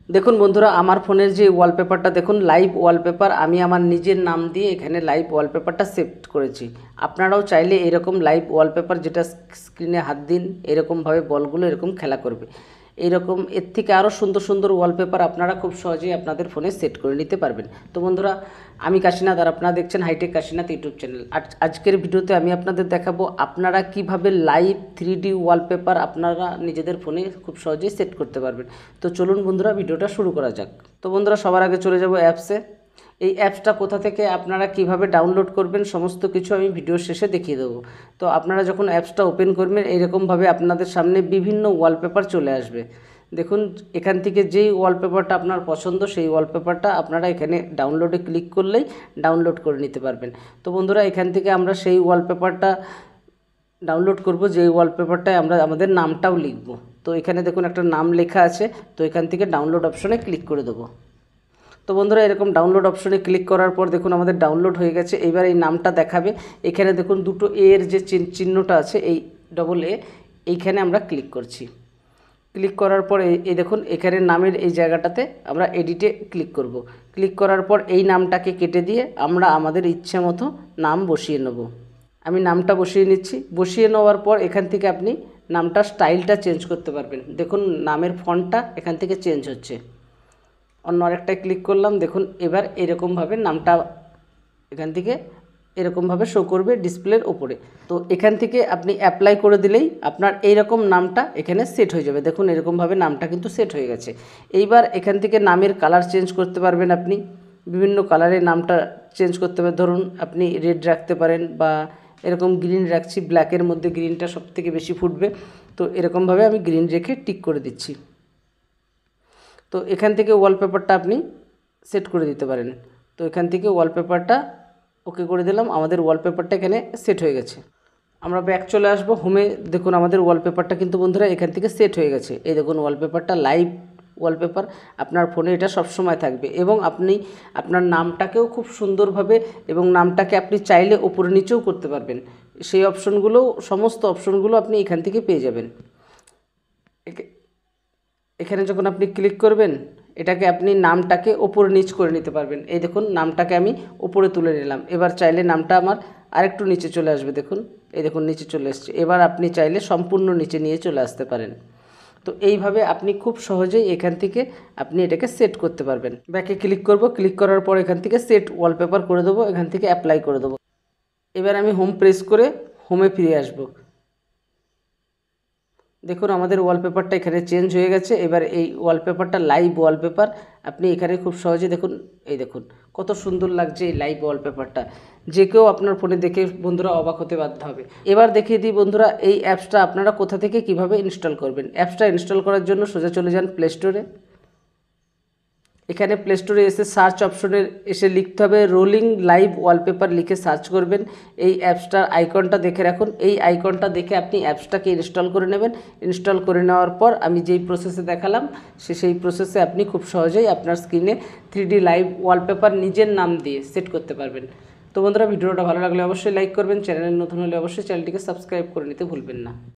দেখুন বন্ধুরা, আমার ফোনের যে ওয়ালপেপারটা দেখুন, লাইভ ওয়ালপেপার। আমি আমার নিজের নাম দিয়ে এখানে লাইভ ওয়ালপেপারটা সেভ করেছি। আপনারাও চাইলে এরকম লাইভ ওয়ালপেপার, যেটা স্ক্রিনে হাত দিন এরকমভাবে বলগুলো এরকম খেলা করবে, এইরকম এর থেকে আরও সুন্দর সুন্দর ওয়ালপেপার আপনারা খুব সহজেই আপনাদের ফোনে সেট করে নিতে পারবেন। তো বন্ধুরা, আমি কাশীনাথ আর আপনারা দেখছেন হাইটেক কাশীনাথ ইউটিউব চ্যানেল। আজকের ভিডিওতে আমি আপনাদের দেখাবো আপনারা কিভাবে লাইভ 3D ওয়ালপেপার আপনারা নিজেদের ফোনে খুব সহজেই সেট করতে পারবেন। তো চলুন বন্ধুরা, ভিডিওটা শুরু করা যাক। তো বন্ধুরা, সবার আগে চলে যাব অ্যাপসে। এই অ্যাপসটা কোথা থেকে আপনারা কিভাবে ডাউনলোড করবেন সমস্ত কিছু আমি ভিডিওর শেষে দেখিয়ে দেবো। তো আপনারা যখন অ্যাপসটা ওপেন করবেন, এইরকমভাবে আপনাদের সামনে বিভিন্ন ওয়ালপেপার চলে আসবে। দেখুন, এখান থেকে যেই ওয়ালপেপারটা আপনার পছন্দ সেই ওয়ালপেপারটা আপনারা এখানে ডাউনলোডে ক্লিক করলেই ডাউনলোড করে নিতে পারবেন। তো বন্ধুরা, এখান থেকে আমরা সেই ওয়ালপেপারটা ডাউনলোড করব, যেই ওয়ালপেপারটায় আমরা আমাদের নামটাও লিখব। তো এখানে দেখুন একটা নাম লেখা আছে, তো এখান থেকে ডাউনলোড অপশনে ক্লিক করে দেবো। তো বন্ধুরা, এরকম ডাউনলোড অপশনে ক্লিক করার পর দেখুন আমাদের ডাউনলোড হয়ে গেছে। এবার এই নামটা দেখাবে, এখানে দেখুন দুটো এর যে চিহ্নটা আছে, এই ডবল এ, এইখানে আমরা ক্লিক করছি। ক্লিক করার পর এই দেখুন এখানে নামের এই জায়গাটাতে আমরা এডিটে ক্লিক করব। ক্লিক করার পর এই নামটাকে কেটে দিয়ে আমরা আমাদের ইচ্ছে মতো নাম বসিয়ে নেব। আমি নামটা বসিয়ে নিচ্ছি। বসিয়ে নেওয়ার পর এখান থেকে আপনি নামটা স্টাইলটা চেঞ্জ করতে পারবেন। দেখুন নামের ফন্টটা এখান থেকে চেঞ্জ হচ্ছে। অন্য আরেকটায় ক্লিক করলাম, দেখুন এবার এরকমভাবে নামটা এখান থেকে এরকমভাবে শো করবে ডিসপ্লের ওপরে। তো এখান থেকে আপনি অ্যাপ্লাই করে দিলেই আপনার এইরকম নামটা এখানে সেট হয়ে যাবে। দেখুন এরকমভাবে নামটা কিন্তু সেট হয়ে গেছে। এইবার এখান থেকে নামের কালার চেঞ্জ করতে পারবেন। আপনি বিভিন্ন কালারের নামটা চেঞ্জ করতে পারেন। ধরুন আপনি রেড রাখতে পারেন, বা এরকম গ্রিন রাখছি, ব্ল্যাকের মধ্যে গ্রিনটা সবথেকে বেশি ফুটবে। তো এরকমভাবে আমি গ্রিন রেখে টিক করে দিচ্ছি। তো এখান থেকে ওয়ালপেপারটা আপনি সেট করে দিতে পারেন। তো এখান থেকে ওয়ালপেপারটা ওকে করে দিলাম, আমাদের ওয়ালপেপারটা এখানে সেট হয়ে গেছে। আমরা ব্যাক চলে আসবো হোমে। দেখুন আমাদের ওয়ালপেপারটা কিন্তু বন্ধুরা এখান থেকে সেট হয়ে গেছে। এই দেখুন ওয়ালপেপারটা লাইভ ওয়ালপেপার, আপনার ফোনে এটা সবসময় থাকবে। এবং আপনি আপনার নামটাকেও খুব সুন্দরভাবে, এবং নামটাকে আপনি চাইলে উপরে নিচেও করতে পারবেন। সেই অপশনগুলো, সমস্ত অপশনগুলো আপনি এখান থেকে পেয়ে যাবেন। এখানে যখন আপনি ক্লিক করবেন, এটাকে আপনি নামটাকে ওপরে নিচ করে নিতে পারবেন। এই দেখুন নামটাকে আমি উপরে তুলে নিলাম। এবার চাইলে নামটা আমার আরেকটু নিচে চলে আসবে। দেখুন এই দেখুন নিচে চলে এসছে। এবার আপনি চাইলে সম্পূর্ণ নিচে নিয়ে চলে আসতে পারেন। তো এইভাবে আপনি খুব সহজেই এখান থেকে আপনি এটাকে সেট করতে পারবেন। ব্যাকে ক্লিক করব। ক্লিক করার পর এখান থেকে সেট ওয়ালপেপার করে দেবো, এখান থেকে অ্যাপ্লাই করে দেবো। এবার আমি হোম প্রেস করে হোমে ফিরে আসব। দেখুন আমাদের ওয়ালপেপারটা এখানে চেঞ্জ হয়ে গেছে। এবার এই ওয়ালপেপারটা লাইভ ওয়ালপেপার, আপনি এখানে খুব সহজে দেখুন, এই দেখুন কত সুন্দর লাগছে এই লাইভ ওয়ালপেপারটা। যে কেউ আপনার ফোনে দেখে বন্ধুরা অবাক হতে বাধ্য হবে। এবার দেখিয়ে দিই বন্ধুরা, এই অ্যাপসটা আপনারা কোথা থেকে কিভাবে ইনস্টল করবেন। অ্যাপসটা ইনস্টল করার জন্য সোজা চলে যান প্লে স্টোরে। এখানে প্লে স্টোরে এসে সার্চ অপশনে এসে লিখতে হবে রোলিং লাইভ ওয়ালপেপার, লিখে সার্চ করবেন। এই অ্যাপসটার আইকনটা দেখে রাখুন। এই আইকনটা দেখে আপনি অ্যাপসটাকে ইনস্টল করে নেবেন। ইনস্টল করে নেওয়ার পর আমি যেই প্রসেসে দেখালাম, সেই প্রসেসে আপনি খুব সহজেই আপনার স্ক্রিনে 3D লাইভ ওয়ালপেপার নিজের নাম দিয়ে সেট করতে পারবেন। তো বন্ধুরা, ভিডিওটা ভালো লাগলে অবশ্যই লাইক করবেন। চ্যানেলে নতুন হলে অবশ্যই চ্যানেলটিকে সাবস্ক্রাইব করে নিতে ভুলবেন না।